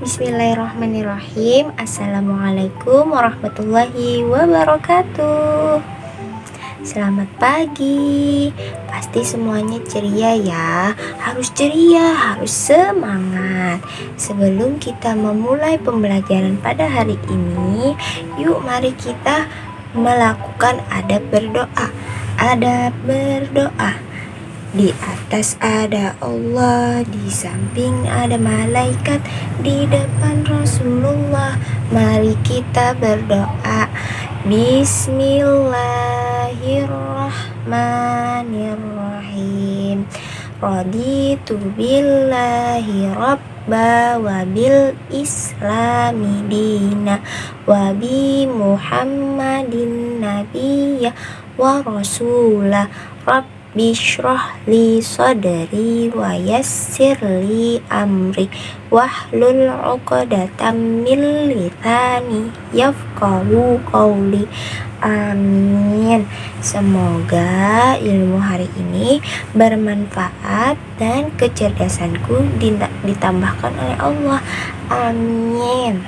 Bismillahirrahmanirrahim. Assalamualaikum warahmatullahi wabarakatuh. Selamat pagi. Pasti semuanya ceria ya. Harus ceria, harus semangat. Sebelum kita memulai pembelajaran pada hari ini, yuk mari kita melakukan adab berdoa. Adab berdoa. Di atas ada Allah, di samping ada malaikat, di depan Rasulullah. Mari kita berdoa. Bismillahirrahmanirrahim. Raditu billahi rabba wa bil islami dina wa bi muhammadin nabiyya wa rasulah. Bishrah li sadri wa yassir li amri wahlul 'uqdatam min lisani yafqahu qawli. Amin. Semoga ilmu hari ini bermanfaat dan kecerdasanku ditambahkan oleh Allah. Amin.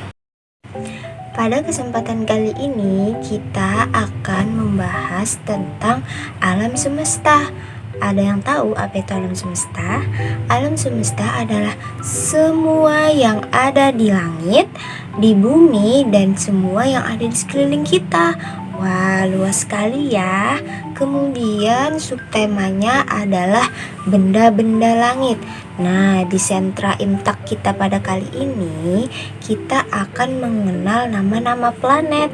Pada kesempatan kali ini kita akan membahas tentang alam semesta. Ada yang tahu apa itu alam semesta? Alam semesta adalah semua yang ada di langit, di bumi, dan semua yang ada di sekeliling kita. Wah, luas sekali ya. Kemudian subtemanya adalah benda-benda langit. Nah, di sentra imtak kita pada kali ini kita akan mengenal nama-nama planet.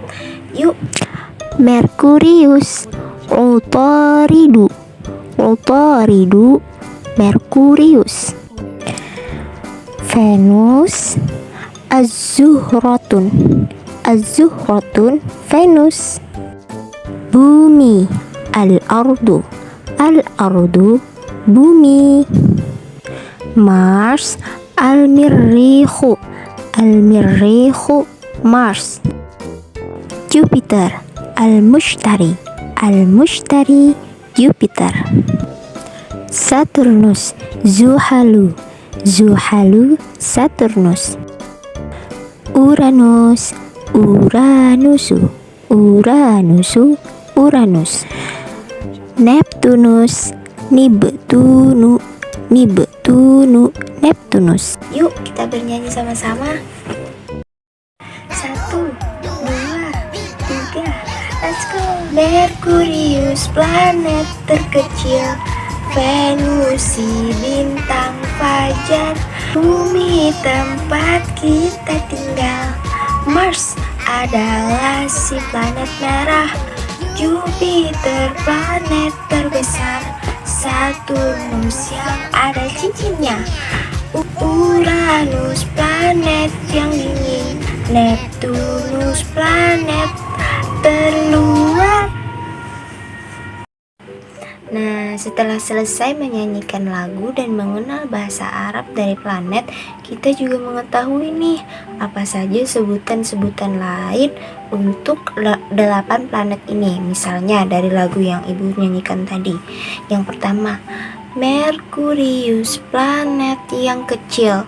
Yuk. Merkurius, Utaridu, Merkurius. Venus, Az-Zuhratun, Venus. Bumi, Al-Ardu, Bumi. Mars, Al-Mirrikhu, Mars. Jupiter, Al-Mushtari, Jupiter. Saturnus, Zuhalu, Saturnus. Uranus, Uranus. Neptunus, Neptunus. Yuk kita bernyanyi sama-sama. 1, 2, 3, let's go. Merkurius, planet terkecil. Venus, si bintang fajar. Bumi, tempat kita tinggal. Mars adalah si planet merah. Jupiter, planet terbesar. Saturnus yang ada cincinnya. Uranus, planet yang dingin. Neptunus, planet terluar. Nah, setelah selesai menyanyikan lagu dan mengenal bahasa Arab dari planet, kita juga mengetahui nih apa saja sebutan-sebutan lain untuk 8 planet ini. Misalnya dari lagu yang Ibu nyanyikan tadi. Yang pertama, Merkurius, planet yang kecil.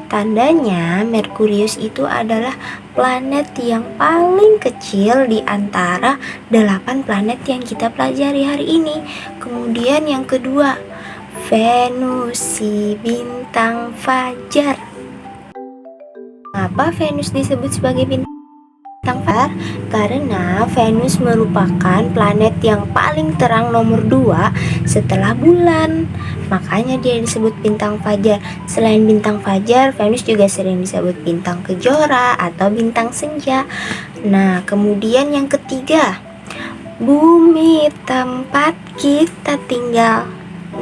Tandanya Merkurius itu adalah planet yang paling kecil di antara 8 planet yang kita pelajari hari ini. Kemudian yang kedua, Venus, si bintang fajar. Kenapa Venus disebut sebagai bintang fajar? Karena Venus merupakan planet yang paling terang nomor 2 setelah bulan. Makanya dia disebut bintang fajar. Selain bintang fajar, Venus juga sering disebut bintang kejora atau bintang senja. Nah, kemudian yang ketiga, bumi, tempat kita tinggal.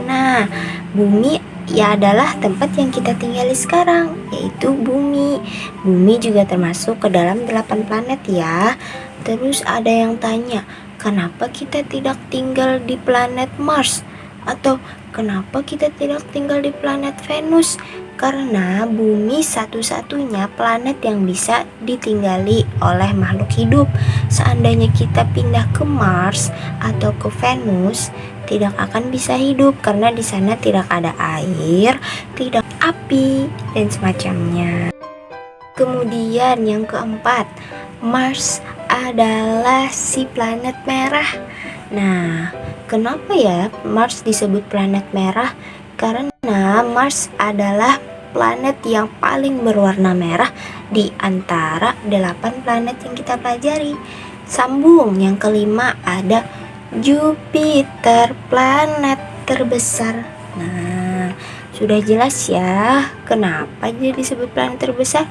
Nah, bumi adalah tempat yang kita tinggali sekarang, yaitu bumi. Bumi juga termasuk ke dalam 8 planet ya. Terus ada yang tanya, kenapa kita tidak tinggal di planet Mars? Atau kenapa kita tidak tinggal di planet Venus? Karena bumi satu-satunya planet yang bisa ditinggali oleh makhluk hidup. Seandainya kita pindah ke Mars atau ke Venus, tidak akan bisa hidup karena di sana tidak ada air, tidak api, dan semacamnya. Kemudian yang keempat, Mars adalah si planet merah. Nah, kenapa ya Mars disebut planet merah? Karena Mars adalah planet yang paling berwarna merah di antara 8 planet yang kita pelajari. Sambung, yang kelima ada Jupiter, planet terbesar. Nah, sudah jelas ya kenapa dia disebut planet terbesar?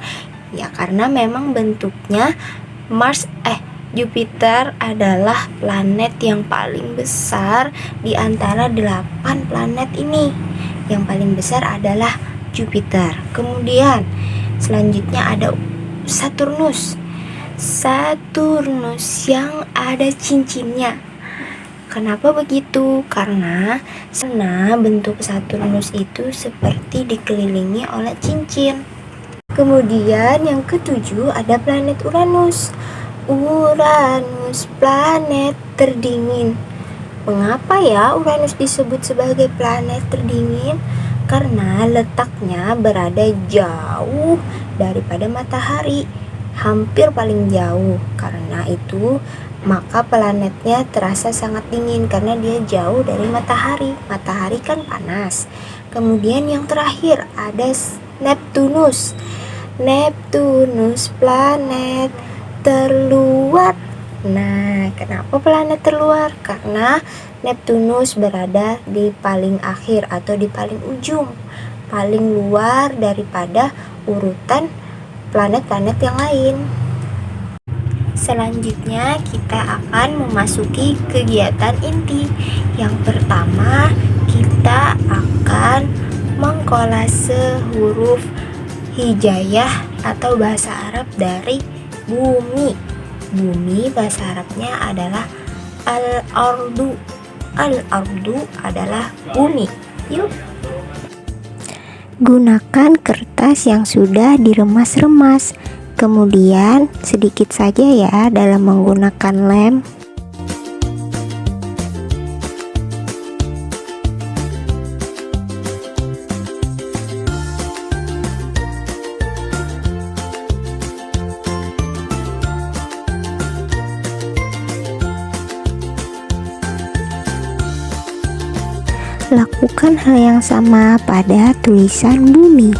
Ya karena memang bentuknya Jupiter adalah planet yang paling besar di antara 8 planet ini. Yang paling besar adalah Jupiter. Kemudian selanjutnya ada Saturnus. Saturnus yang ada cincinnya. Kenapa begitu? Karena bentuk Saturnus itu seperti dikelilingi oleh cincin. Kemudian yang ketujuh ada planet Uranus. Uranus, planet terdingin. Mengapa ya Uranus disebut sebagai planet terdingin? Karena letaknya berada jauh daripada matahari, hampir paling jauh. Karena itu maka planetnya terasa sangat dingin karena dia jauh dari matahari. Matahari kan panas. Kemudian yang terakhir ada Neptunus. Neptunus, planet terluar. Nah, kenapa planet terluar? Karena Neptunus berada di paling akhir atau di paling ujung, paling luar daripada urutan planet-planet yang lain. Selanjutnya kita akan memasuki kegiatan inti. Yang pertama, kita akan mengkolase huruf hijaiyah atau bahasa Arab dari bumi. Bumi bahasa Arabnya adalah al-ardu. Al-ardu adalah bumi. Yuk. Gunakan kertas yang sudah diremas-remas. Kemudian sedikit saja ya dalam menggunakan lem. Lakukan hal yang sama pada tulisan bumi.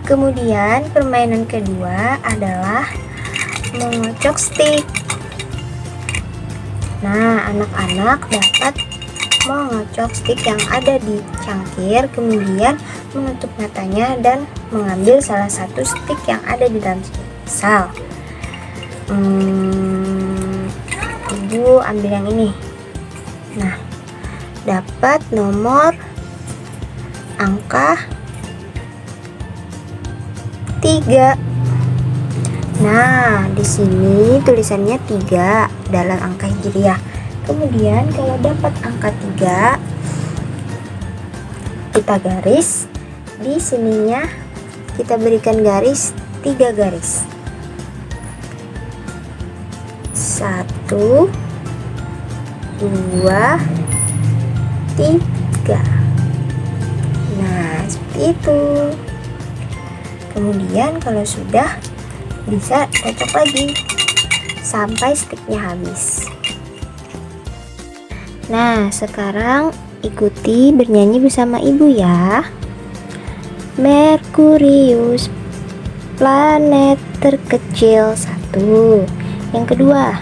Kemudian permainan kedua adalah mengocok stik. Nah, anak-anak dapat mengocok stik yang ada di cangkir, kemudian menutup matanya dan mengambil salah satu stik yang ada di dalam sal. Ibu ambil yang ini. Nah, dapat nomor angka 3. Nah, di sini tulisannya 3 dalam angka hijriah. Kemudian kalau dapat angka 3, kita garis. Di sininya kita berikan garis 3 garis. 1 2 3. Nah, seperti itu. Kemudian kalau sudah, bisa cocok lagi sampai stiknya habis. Nah, sekarang ikuti bernyanyi bersama ibu ya. Merkurius, planet terkecil 1. Yang kedua,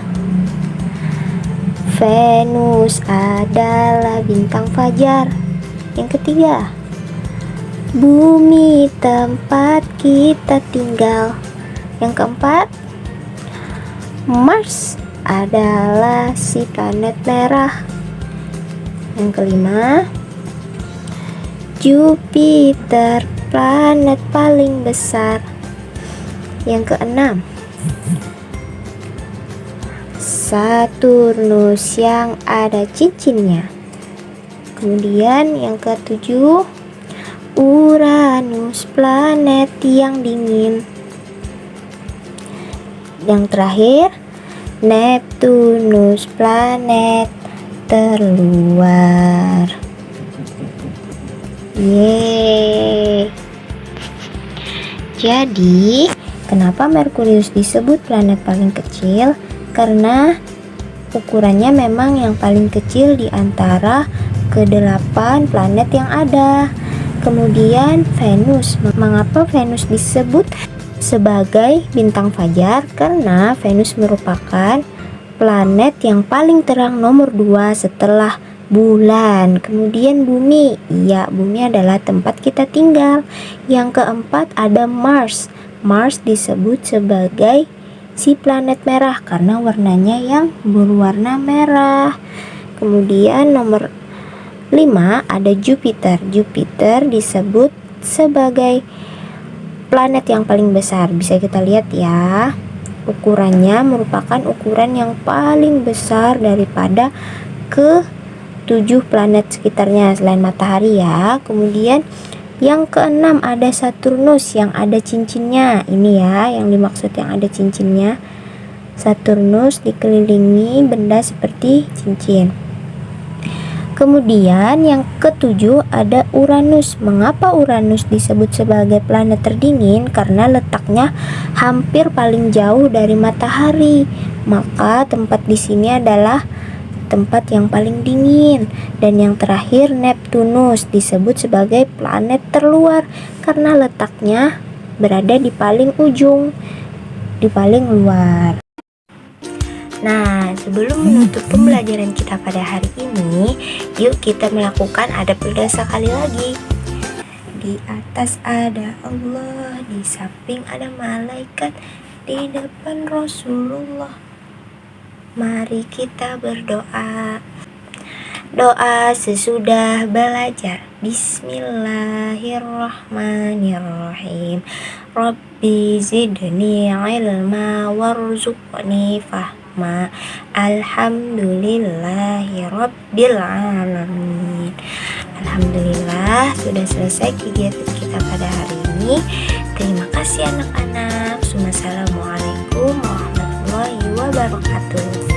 Venus adalah bintang fajar. Yang ketiga, bumi tempat kita tinggal. Yang keempat, Mars adalah si planet merah. Yang kelima, Jupiter, planet paling besar. Yang keenam, Saturnus yang ada cincinnya. Kemudian yang ketujuh, Uranus, planet yang dingin. Yang terakhir, Neptunus, planet terluar. Yeay. Jadi, kenapa Merkurius disebut planet paling kecil? Karena ukurannya memang yang paling kecil di antara ke-8 planet yang ada. Kemudian Venus. Mengapa Venus disebut sebagai bintang fajar? Karena Venus merupakan planet yang paling terang nomor 2 setelah bulan. Kemudian bumi. Iya, bumi adalah tempat kita tinggal. Yang keempat ada Mars. Mars disebut sebagai si planet merah karena warnanya yang berwarna merah. Kemudian nomor 5 ada Jupiter. Jupiter disebut sebagai planet yang paling besar. Bisa kita lihat ya, ukurannya merupakan ukuran yang paling besar daripada ke-7 planet sekitarnya selain matahari ya. Kemudian yang keenam ada Saturnus yang ada cincinnya. Ini ya yang dimaksud yang ada cincinnya. Saturnus dikelilingi benda seperti cincin. Kemudian yang ketujuh ada Uranus. Mengapa Uranus disebut sebagai planet terdingin? Karena letaknya hampir paling jauh dari matahari. Maka tempat di sini adalah tempat yang paling dingin. Dan yang terakhir Neptunus disebut sebagai planet terluar karena letaknya berada di paling ujung, di paling luar. Nah, sebelum menutup pembelajaran kita pada hari ini, yuk kita melakukan adab doa sekali lagi. Di atas ada Allah, di samping ada malaikat, di depan Rasulullah. Mari kita berdoa. Doa sesudah belajar. Bismillahirrahmanirrahim. Rabbi zidni ilma warzuqni fahma. Alhamdulillahi rabbil alamin. Alhamdulillah sudah selesai kegiatan kita pada hari ini. Terima kasih anak-anak. Wassalamualaikum warahmatullahi wabarakatuh.